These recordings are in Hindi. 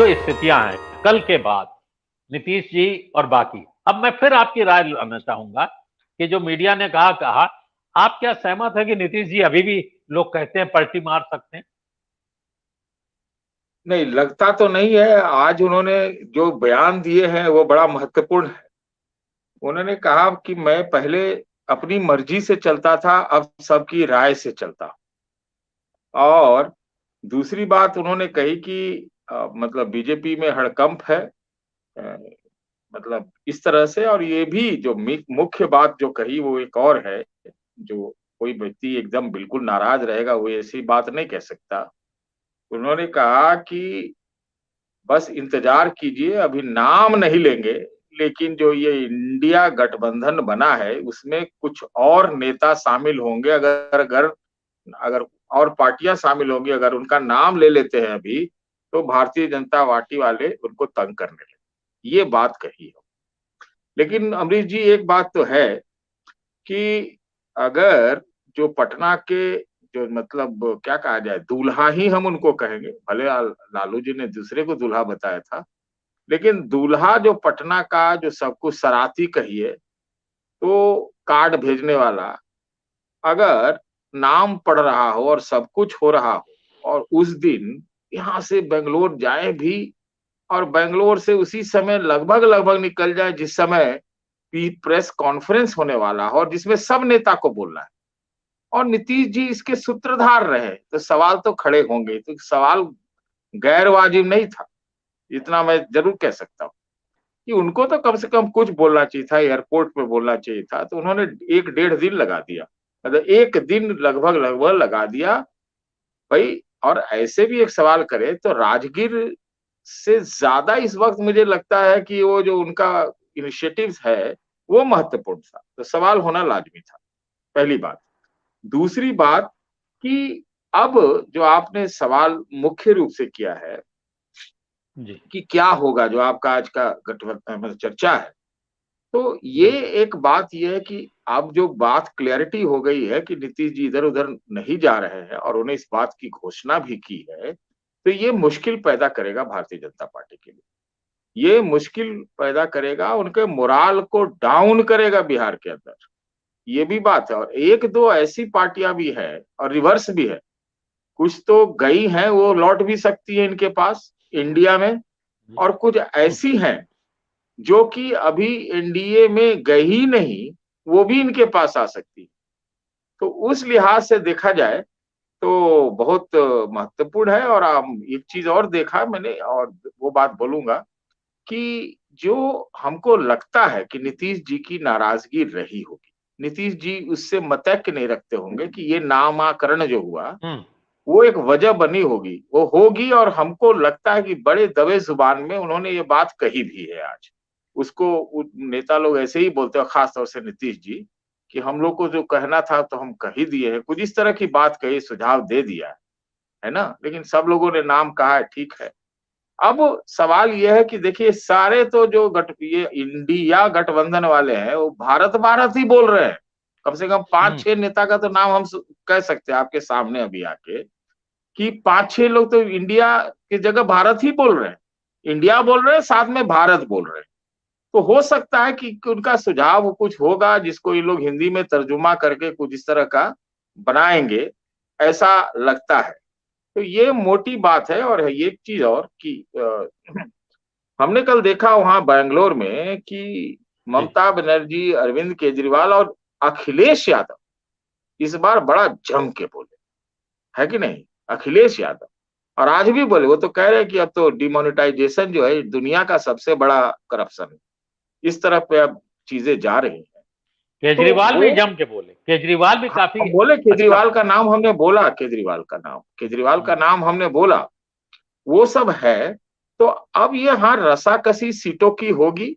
जो स्थितियां हैं कल के बाद, नीतीश जी और बाकी, अब मैं फिर आपकी राय लाना चाहूंगा कि जो मीडिया ने कहा कहा, आप क्या सहमत है कि नीतीश जी अभी भी, लोग कहते हैं, पलटी मार सकते हैं? नहीं, लगता तो नहीं है। आज उन्होंने जो बयान दिए हैं वो बड़ा महत्वपूर्ण है। उन्होंने कहा कि मैं पहले अपनी मर्जी से चलता था, अब सबकी राय से चलता हूं। और दूसरी बात उन्होंने कही कि मतलब बीजेपी में हड़कंप है। अ, मतलब इस तरह से। और ये भी जो मुख्य बात जो कही वो एक और है। जो कोई व्यक्ति एकदम बिल्कुल नाराज रहेगा वो ऐसी बात नहीं कह सकता। उन्होंने कहा कि बस इंतजार कीजिए, अभी नाम नहीं लेंगे, लेकिन जो ये इंडिया गठबंधन बना है उसमें कुछ और नेता शामिल होंगे। अगर अगर अगर और पार्टियां शामिल होंगी, अगर उनका नाम ले लेते हैं अभी, तो भारतीय जनता पार्टी वाले उनको तंग करने लगे। ये बात कही है। लेकिन अमरीश जी, एक बात तो है कि अगर जो पटना के जो मतलब क्या कहा जाए, दूल्हा ही हम उनको कहेंगे, भले लालू जी ने दूसरे को दूल्हा बताया था, लेकिन दूल्हा जो पटना का जो सब कुछ सराती कहिए, तो कार्ड भेजने वाला, अगर नाम पड़ रहा हो और सब कुछ हो रहा हो, और उस दिन यहाँ से बेंगलोर जाए भी, और बेंगलोर से उसी समय लगभग लगभग निकल जाए जिस समय प्रेस कॉन्फ्रेंस होने वाला हो और जिसमें सब नेता को बोलना है, और नीतीश जी इसके सूत्रधार रहे, तो सवाल तो खड़े होंगे। तो सवाल गैर वाजिब नहीं था, इतना मैं जरूर कह सकता हूँ कि उनको तो कम से कम कुछ बोलना चाहिए था, एयरपोर्ट पे बोलना चाहिए था। तो उन्होंने 1 डेढ़ दिन लगा दिया, मतलब 1 दिन लगभग लगभग लगा दिया भाई। और ऐसे भी एक सवाल करे तो राजगीर से ज्यादा इस वक्त मुझे लगता है कि वो जो उनका इनिशिएटिव है वो महत्वपूर्ण था, तो सवाल होना लाजमी था। पहली बात। दूसरी बात कि अब जो आपने सवाल मुख्य रूप से किया है जी। कि क्या होगा, जो आपका आज का गठबंधन मतलब चर्चा है, तो ये जी। एक बात ये है कि अब जो बात क्लैरिटी हो गई है कि नीतीश जी इधर उधर नहीं जा रहे हैं और उन्हें इस बात की घोषणा भी की है, तो ये मुश्किल पैदा करेगा भारतीय जनता पार्टी के लिए। ये मुश्किल पैदा करेगा, उनके मोराल को डाउन करेगा बिहार के अंदर। ये भी बात है। और एक दो ऐसी पार्टियां भी है और रिवर्स भी है, कुछ तो गई हैं, वो लौट भी सकती है इनके पास इंडिया में, जी। और कुछ ऐसी हैं जो कि अभी एनडीए में गई ही नहीं, वो भी इनके पास आ सकती है। तो उस लिहाज से देखा जाए तो बहुत महत्वपूर्ण है। और एक चीज और देखा मैंने, और वो बात बोलूंगा कि जो हमको लगता है कि नीतीश जी की नाराजगी रही होगी, नीतीश जी उससे मतैक्य नहीं रखते होंगे कि ये नामाकरण जो हुआ हम्म। वो एक वजह बनी होगी, वो होगी। और हमको लगता है कि बड़े दबे जुबान में उन्होंने ये बात कही भी है आज। उसको नेता लोग ऐसे ही बोलते हैं, खास तौर से नीतीश जी, कि हम लोग को जो कहना था तो हम कह ही दिए हैं, कुछ इस तरह की बात कही, सुझाव दे दिया है ना। लेकिन सब लोगों ने नाम कहा है, ठीक है। अब सवाल यह है कि देखिए, सारे तो जो ये इंडिया गठबंधन वाले हैं वो भारत भारत ही बोल रहे हैं। कम से कम पांच हम्म। छह नेता का तो नाम हम कह सकते हैं आपके सामने अभी आके, कि पांच छह लोग तो इंडिया की जगह भारत ही बोल रहे हैं। इंडिया बोल रहे हैं, साथ में भारत बोल रहे हैं। तो हो सकता है कि उनका सुझाव कुछ होगा जिसको ये लोग हिंदी में तर्जुमा करके कुछ इस तरह का बनाएंगे, ऐसा लगता है। तो ये मोटी बात है। और एक चीज और कि हमने कल देखा वहां बैंगलोर में कि जी। ममता बनर्जी, अरविंद केजरीवाल और अखिलेश यादव इस बार बड़ा जम के बोले, है कि नहीं? अखिलेश यादव और आज भी बोले, वो तो कह रहे हैं कि अब तो डिमोनेटाइजेशन जो है दुनिया का सबसे बड़ा करप्शन है। इस तरफ पे अब चीजें जा रही हैं। तो केजरीवाल वो, भी जम के बोले, केजरीवाल भी हाँ, काफी हम बोले अच्छा केजरीवाल बोले। का नाम हमने बोला, केजरीवाल का हम्म। नाम हमने बोला, वो सब है। तो अब ये हाँ रसाकसी सीटों की होगी।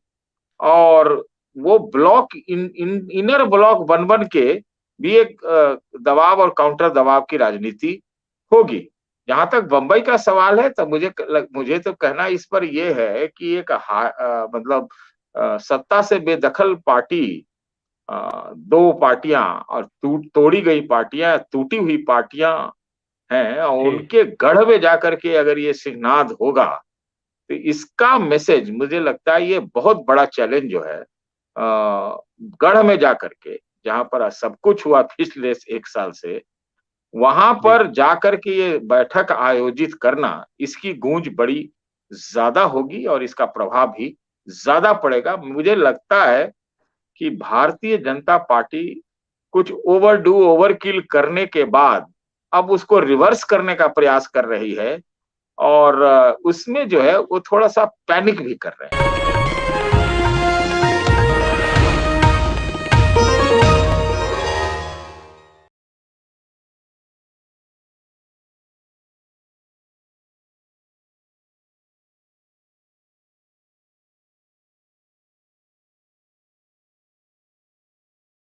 और वो ब्लॉक इनर ब्लॉक बन बन के भी एक दबाव और काउंटर दबाव की राजनीति होगी। जहां तक बंबई का सवाल है, तो मुझे तो कहना इस पर यह है कि एक मतलब सत्ता से बेदखल पार्टी, दो पार्टियां और तोड़ी गई पार्टियां, टूटी हुई पार्टियां हैं, और जी। उनके गढ़ में जाकर के अगर ये सिंहनाद होगा, तो इसका मैसेज मुझे लगता है ये बहुत बड़ा चैलेंज जो है गढ़ में जाकर के, जहां पर सब कुछ हुआ पिछले 1 साल से, वहां पर जाकर के ये बैठक आयोजित करना, इसकी गूंज बड़ी ज्यादा होगी और इसका प्रभाव भी ज्यादा पड़ेगा। मुझे लगता है कि भारतीय जनता पार्टी कुछ ओवरडू ओवरकिल करने के बाद अब उसको रिवर्स करने का प्रयास कर रही है और उसमें जो है वो थोड़ा सा पैनिक भी कर रहे हैं।